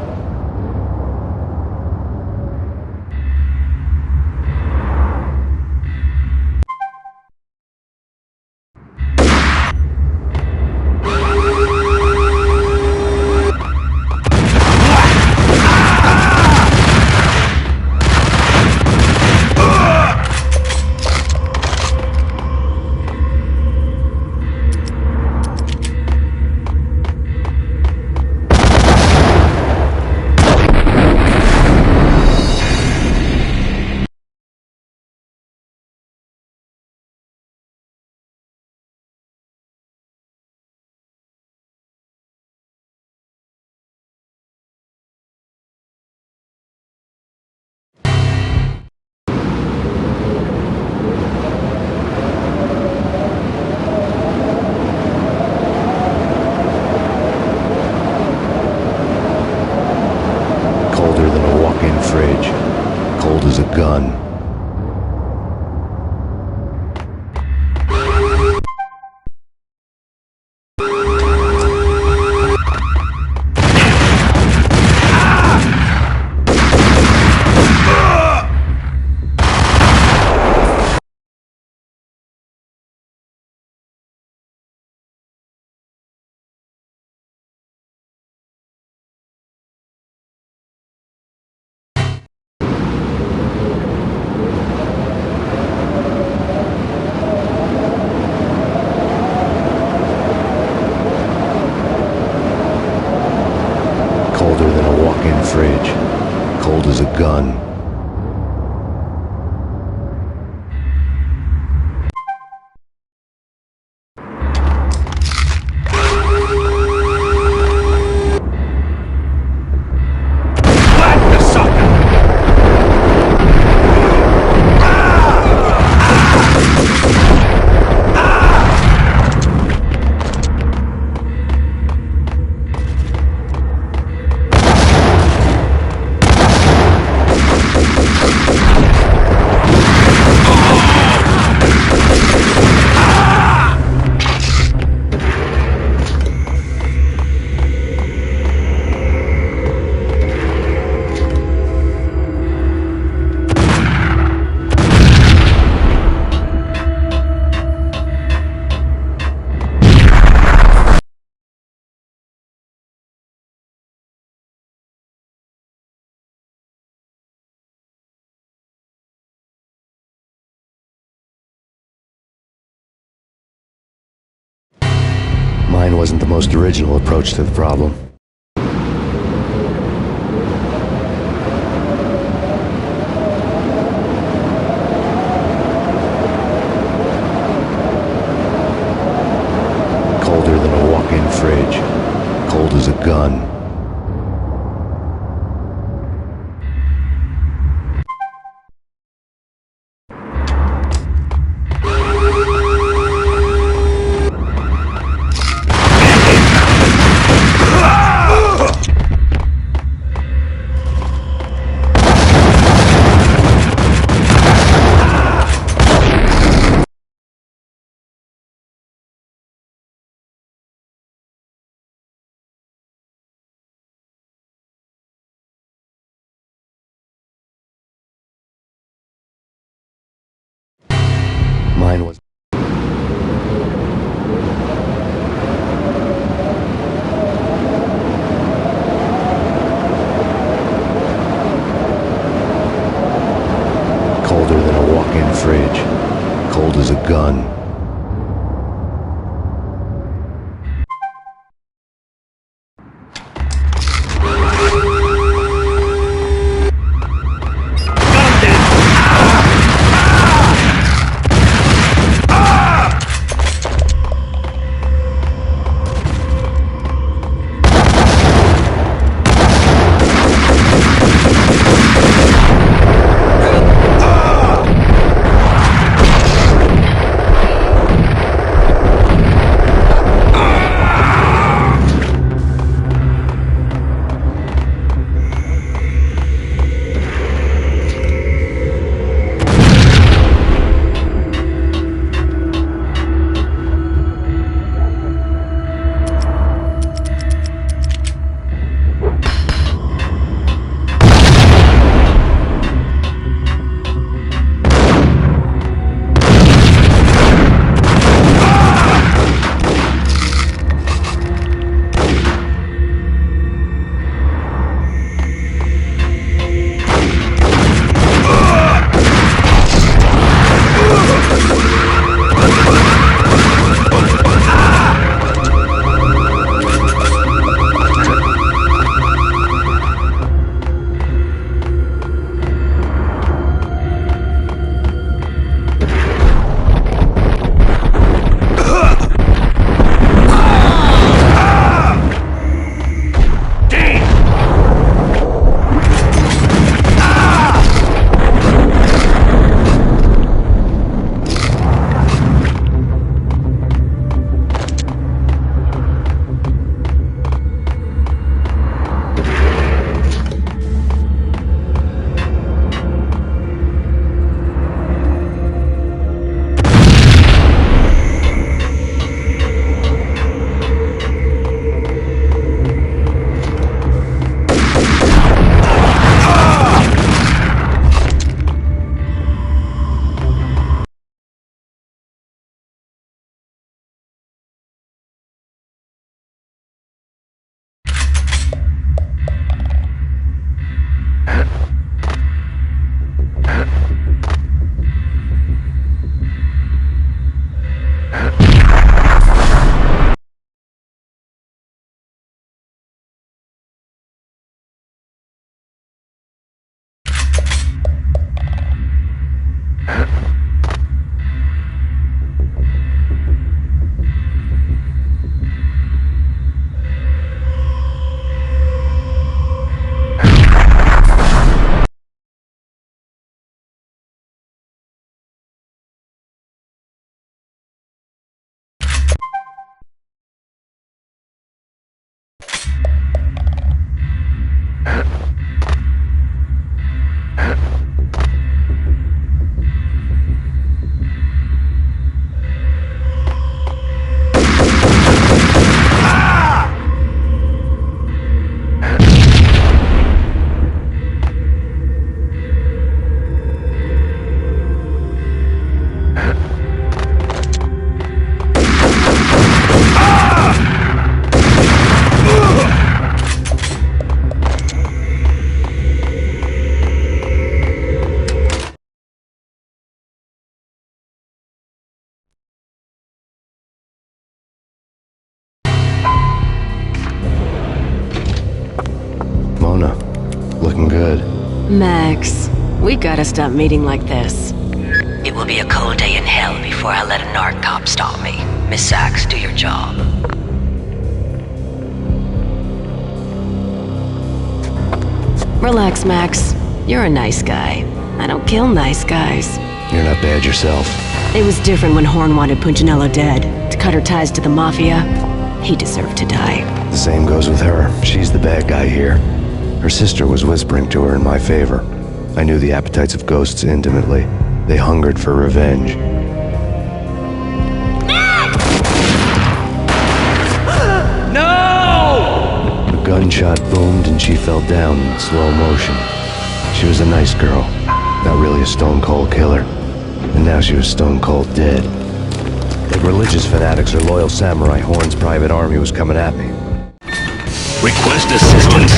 Speaker 2: Fridge, cold as a gun. Colder than a walk-in fridge, cold as a gun. Mine wasn't the most original approach to the problem. Colder than a walk-in fridge. Cold as a gun. Mine was... colder than a walk-in fridge. Cold as a gun. looking good.
Speaker 8: Max, we gotta stop meeting like this.
Speaker 1: It will be a cold day in hell before I let a narc cop stop me. Miss Sachs, do your job.
Speaker 8: Relax, Max. You're a nice guy. I don't kill nice guys.
Speaker 2: You're not bad yourself.
Speaker 8: It was different when Horn wanted Punchinello dead. To cut her ties to the Mafia, he deserved to die.
Speaker 2: The same goes with her. She's the bad guy here. Her sister was whispering to her in my favor. I knew the appetites of ghosts intimately. They hungered for revenge.
Speaker 13: No!
Speaker 2: A gunshot boomed and she fell down in slow motion. She was a nice girl, not really a stone-cold killer. And now she was stone-cold dead. Like religious fanatics or loyal samurai, Horn's private army was coming at me.
Speaker 16: Request assistance.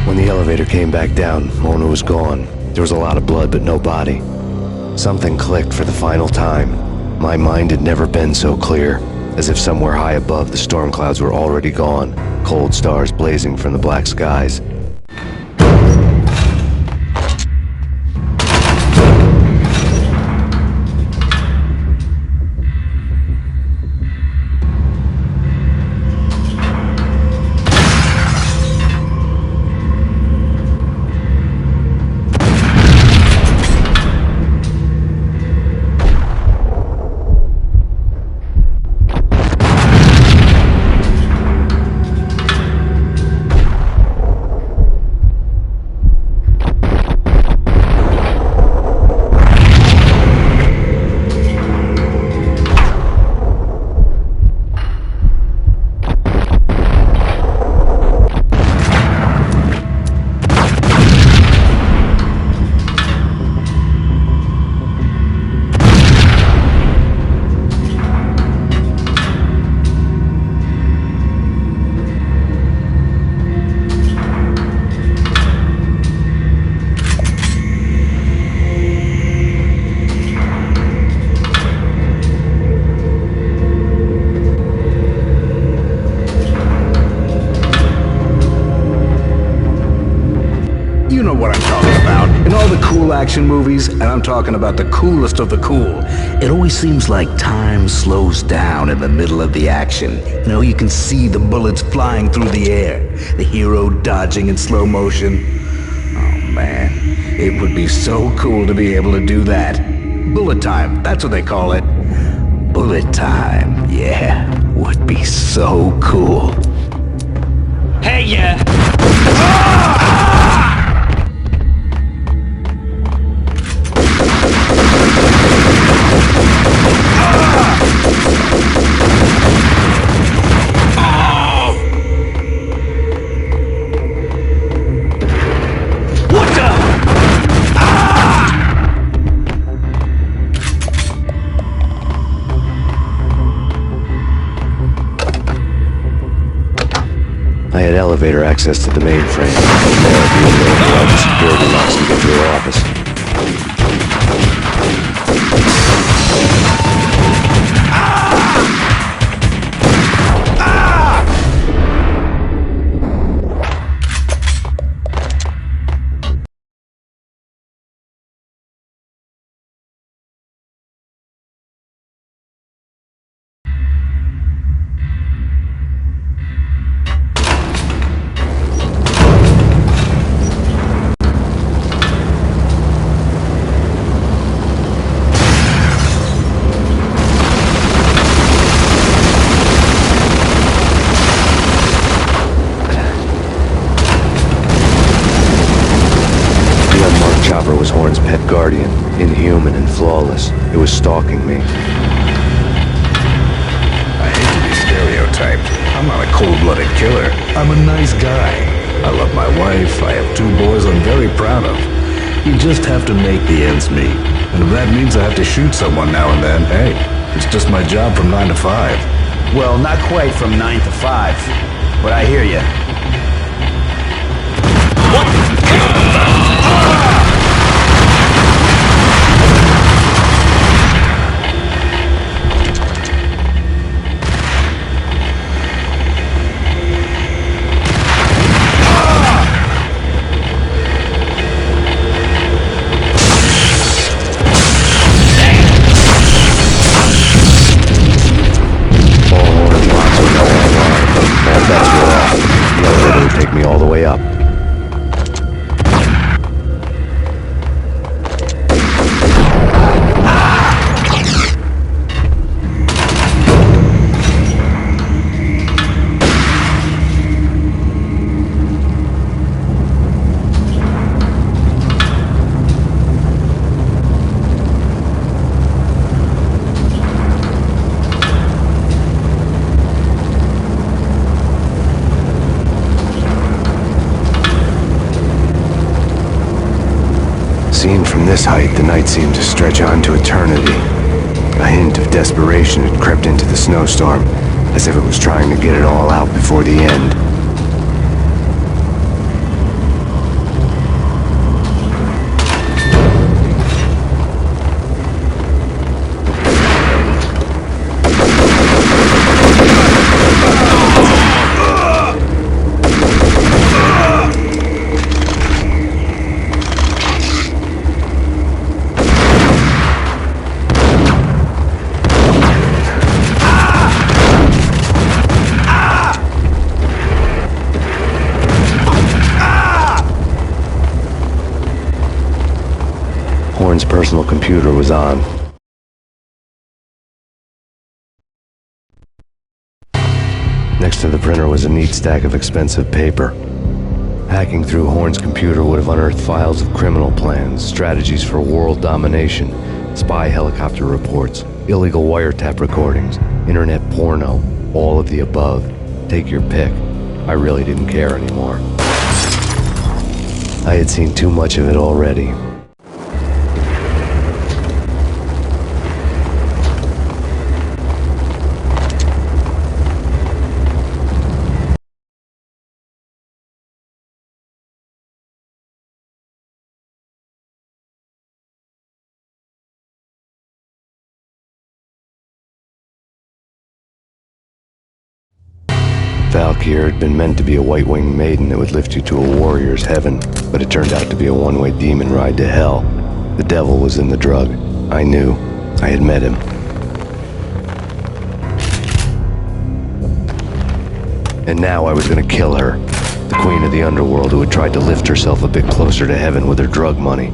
Speaker 2: When the elevator came back down, Mona was gone. There was a lot of blood, but no body. Something clicked for the final time. My mind had never been so clear, as if somewhere high above the storm clouds were already gone, cold stars blazing from the black skies.
Speaker 17: You know what I'm talking about. In all the cool action movies, and I'm talking about the coolest of the cool, it always seems like time slows down in the middle of the action. You know, you can see the bullets flying through the air, the hero dodging in slow motion. Oh man, it would be so cool to be able to do that. Bullet time, that's what they call it. Bullet time, yeah, would be so cool.
Speaker 13: Hey, yeah!
Speaker 2: I had elevator access to the mainframe. There I'd be able to unlock the security locks to get to her office. Was Horn's pet guardian, inhuman and flawless. It was stalking me.
Speaker 17: I hate to be stereotyped. I'm not a cold-blooded killer. I'm a nice guy. I love my wife. I have 2 boys I'm very proud of. You just have to make the ends meet. And if that means I have to shoot someone now and then, hey, it's just my job from 9 to 5.
Speaker 10: Well, not quite from 9 to 5, but I hear you.
Speaker 2: Take me all the way up. Seen from this height, the night seemed to stretch on to eternity. A hint of desperation had crept into the snowstorm, as if it was trying to get it all out before the end. Horn's personal computer was on. Next to the printer was a neat stack of expensive paper. Hacking through Horn's computer would have unearthed files of criminal plans, strategies for world domination, spy helicopter reports, illegal wiretap recordings, internet porno, all of the above. Take your pick. I really didn't care anymore. I had seen too much of it already. Valkyr had been meant to be a white-winged maiden that would lift you to a warrior's heaven, but it turned out to be a one-way demon ride to hell. The devil was in the drug. I knew. I had met him. And now I was gonna kill her, the queen of the underworld who had tried to lift herself a bit closer to heaven with her drug money.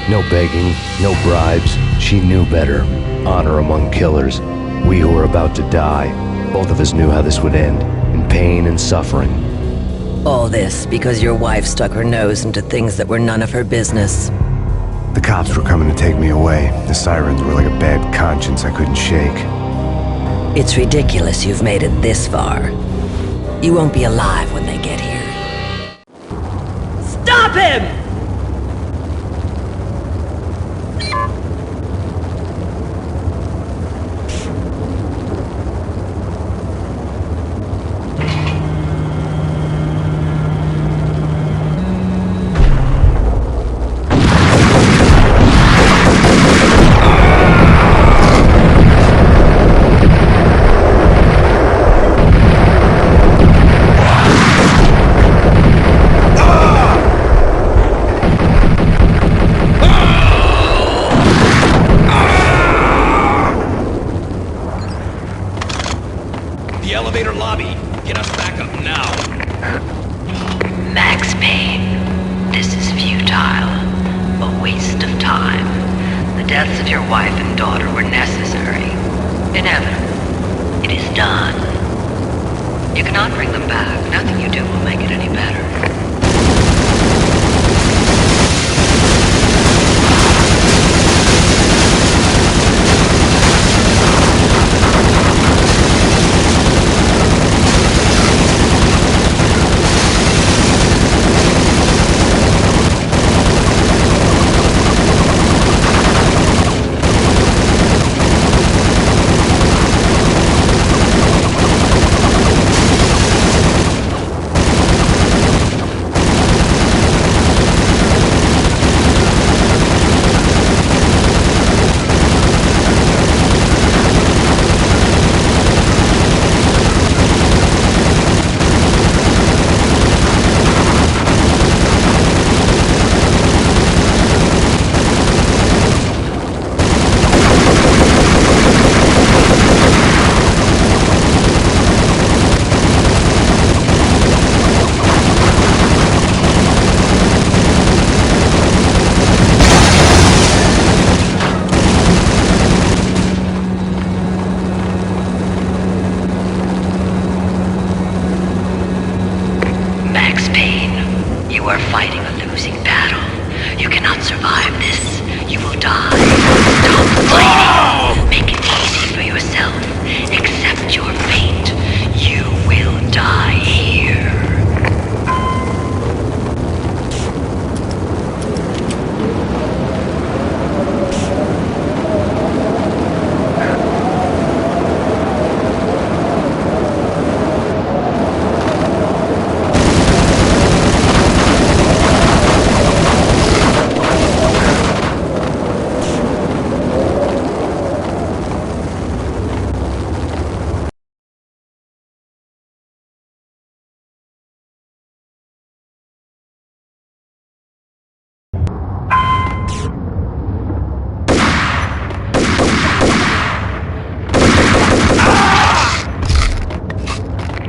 Speaker 2: No begging, no bribes. She knew better. Honor among killers. We who were about to die, both of us knew how this would end, in pain and suffering.
Speaker 1: All this because your wife stuck her nose into things that were none of her business.
Speaker 2: The cops were coming to take me away. The sirens were like a bad conscience I couldn't shake.
Speaker 1: It's ridiculous you've made it this far. You won't be alive when they get here.
Speaker 4: Stop him!
Speaker 11: The elevator lobby. Get us back up now.
Speaker 5: Max Payne, this is futile. A waste of time. The deaths of your wife and daughter were necessary. Inevitable. It is done. You cannot bring them back. Nothing you do will make it any better.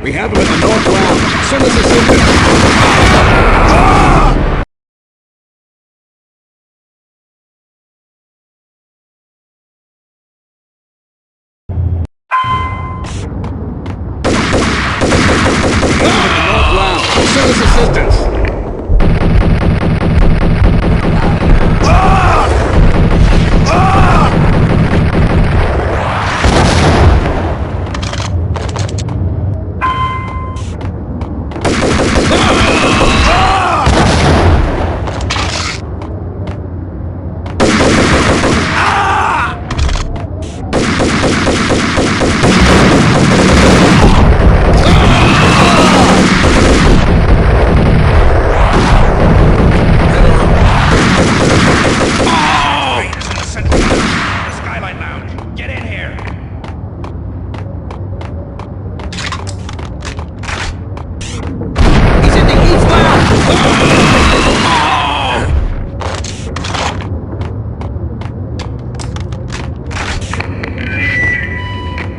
Speaker 7: We have him in the north lounge. Send us assistance. North lounge. Send us assistance.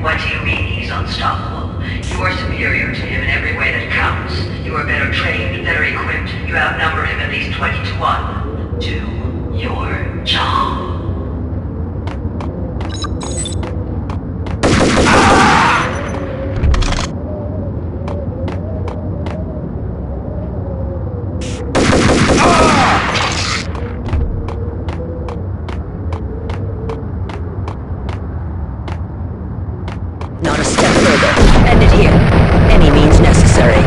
Speaker 5: What do you mean he's unstoppable? You are superior to him in every way that counts. You are better trained, better equipped. You outnumber him at least 20 to 1. Do your job.
Speaker 1: Not a step further. End it here. Any means necessary.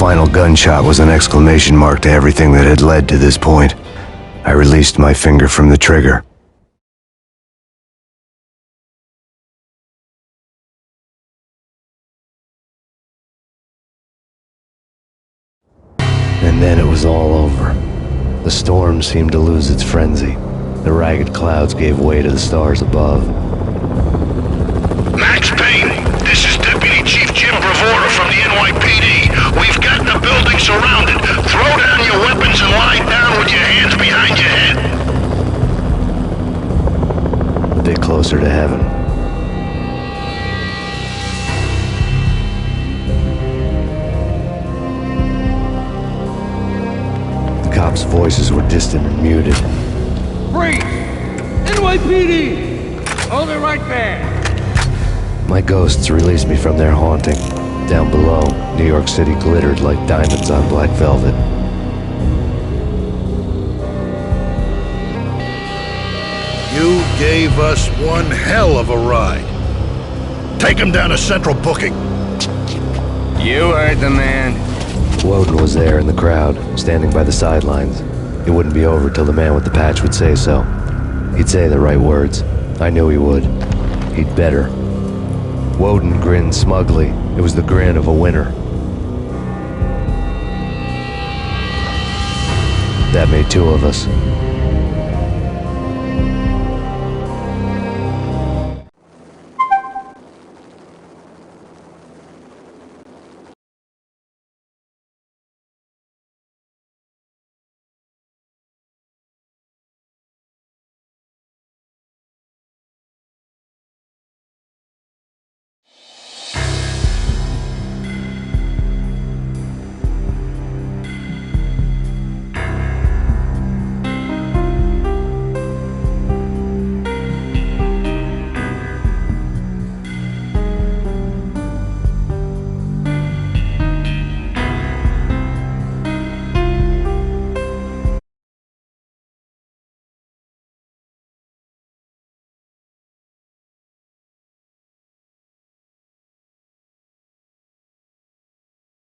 Speaker 2: final gunshot was an exclamation mark to everything that had led to this point. I released my finger from the trigger. And then it was all over. The storm seemed to lose its frenzy. The ragged clouds gave way to the stars above.
Speaker 16: Max Payne, this is Deputy Chief Jim Bravura from the NYPD. We've got the building surrounded. Throw down your weapons and lie down with your hands behind your head.
Speaker 2: A bit closer to heaven. The cops' voices were distant and muted.
Speaker 12: Freeze! NYPD! Hold it right there!
Speaker 2: My ghosts released me from their haunting. Down below, New York City glittered like diamonds on black velvet.
Speaker 16: You gave us one hell of a ride. Take him down to Central Booking.
Speaker 15: You heard the man.
Speaker 2: Woden was there in the crowd, standing by the sidelines. It wouldn't be over till the man with the patch would say so. He'd say the right words. I knew he would. He'd better. Woden grinned smugly. It was the grin of a winner. That made two of us.